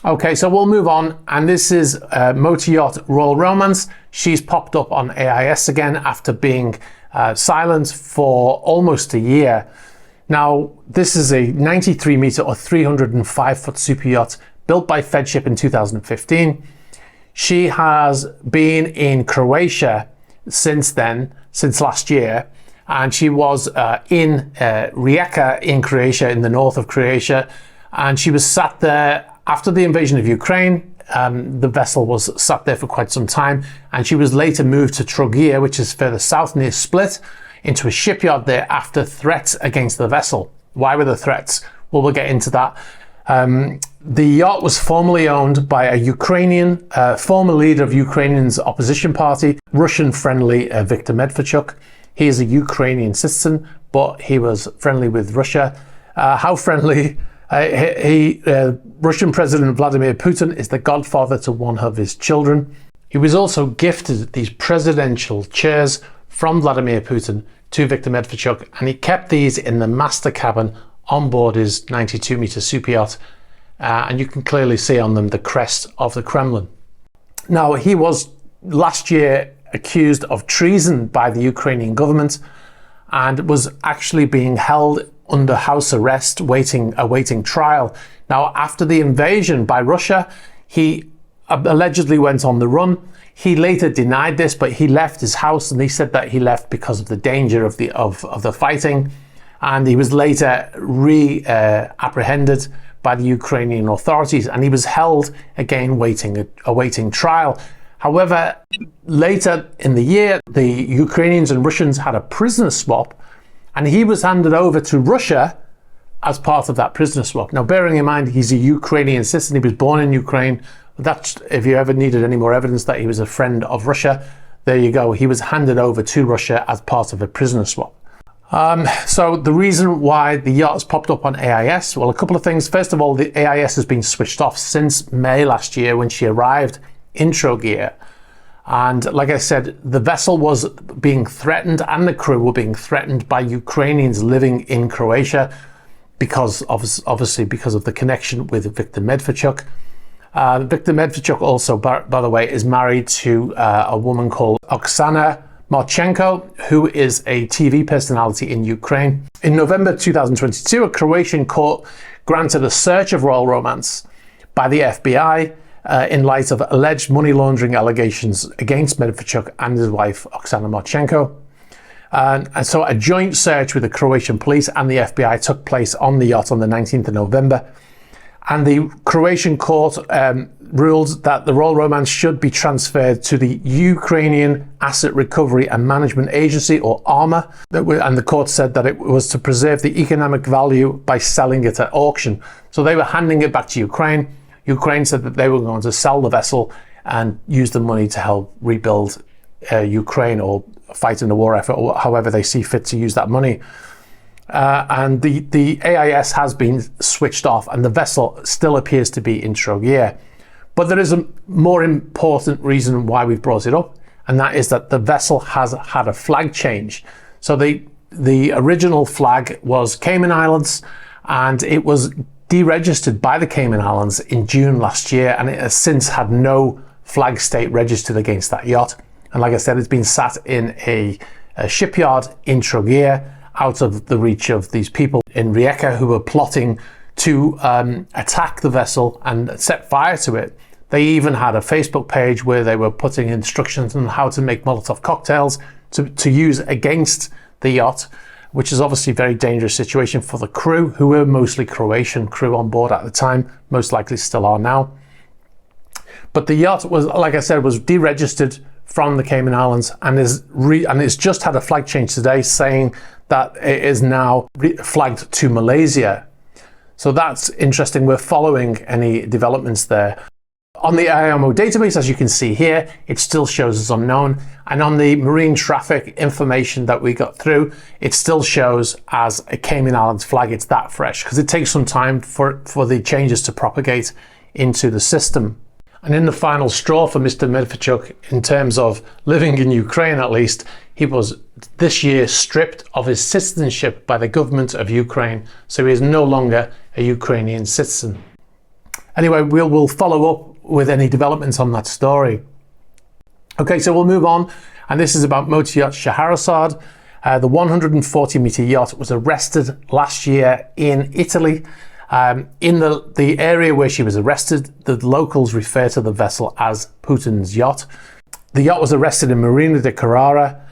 Okay, so we'll move on, and this is motor yacht Royal Romance. She's popped up on AIS again after being silent for almost a year. Now, this is a 93 meter or 305 foot super yacht built by Fedship in 2015. She has been in Croatia since then, since last year, and she was in Rijeka in Croatia, in the north of Croatia, and she was sat there after the invasion of Ukraine. The vessel was sat there for quite some time, and she was later moved to Trogir, which is further south near Split, into a shipyard there after threats against the vessel. Why were the threats? Well, we'll get into that. The yacht was formerly owned by a Ukrainian, former leader of Ukrainian's opposition party, Russian-friendly Viktor Medvedchuk. He is a Ukrainian citizen, but he was friendly with Russia. How friendly? Russian President Vladimir Putin is the godfather to one of his children. He was also gifted these presidential chairs from Vladimir Putin to Viktor Medvedchuk, and he kept these in the master cabin on board his 92 meter super yacht, and you can clearly see on them the crest of the Kremlin. Now, he was last year accused of treason by the Ukrainian government and was actually being held under house arrest, awaiting trial. Now, after the invasion by Russia, he allegedly went on the run. He later denied this, but he left his house, and he said that he left because of the danger of the fighting. And he was later apprehended by the Ukrainian authorities, and he was held again awaiting trial. However, later in the year, the Ukrainians and Russians had a prisoner swap, and he was handed over to Russia as part of that prisoner swap. Now, bearing in mind, he's a Ukrainian citizen, he was born in Ukraine. That's, if you ever needed any more evidence that he was a friend of Russia, there you go. He was handed over to Russia as part of a prisoner swap. So the reason why the yacht has popped up on AIS, well, a couple of things. First of all, the AIS has been switched off since May last year when she arrived in Trogir. And like I said, the vessel was being threatened and the crew were being threatened by Ukrainians living in Croatia obviously because of the connection with Viktor Medvedchuk. Viktor Medvedchuk also, by the way, is married to a woman called Oksana Marchenko, who is a TV personality in Ukraine. In November 2022, a Croatian court granted a search of Royal Romance by the FBI in light of alleged money laundering allegations against Medvedchuk and his wife, Oksana Marchenko. And so a joint search with the Croatian police and the FBI took place on the yacht on the 19th of November. And the Croatian court ruled that the Royal Romance should be transferred to the Ukrainian Asset Recovery and Management Agency, or ARMA. And the court said that it was to preserve the economic value by selling it at auction. So they were handing it back to Ukraine. Ukraine said that they were going to sell the vessel and use the money to help rebuild Ukraine or fight in the war effort, or however they see fit to use that money. And the AIS has been switched off, and the vessel still appears to be in Trogir. But there is a more important reason why we've brought it up, and that is that the vessel has had a flag change. So the original flag was Cayman Islands, and it was deregistered by the Cayman Islands in June last year, and it has since had no flag state registered against that yacht. And like I said, it's been sat in a shipyard in Trogir, out of the reach of these people in Rijeka who were plotting to attack the vessel and set fire to it. They even had a Facebook page where they were putting instructions on how to make Molotov cocktails to use against the yacht, which is obviously a very dangerous situation for the crew, who were mostly Croatian crew on board at the time, most likely still are now. But the yacht was, like I said, was deregistered from the Cayman Islands and it's just had a flag change today, saying that it is now flagged to Malaysia. So that's interesting. We're following any developments there. On the IMO database, as you can see here, it still shows as unknown. And on the marine traffic information that we got through, it still shows as a Cayman Islands flag. It's that fresh because it takes some time for the changes to propagate into the system. And in the final straw for Mr. Medvedchuk, in terms of living in Ukraine at least, he was this year stripped of his citizenship by the government of Ukraine, so he is no longer a Ukrainian citizen. Anyway, we'll follow up with any developments on that story. Okay, so we'll move on, and this is about motor yacht Scheherazade. The 140-meter yacht was arrested last year in Italy. In the area where she was arrested, the locals refer to the vessel as Putin's yacht. The yacht was arrested in Marina de Carrara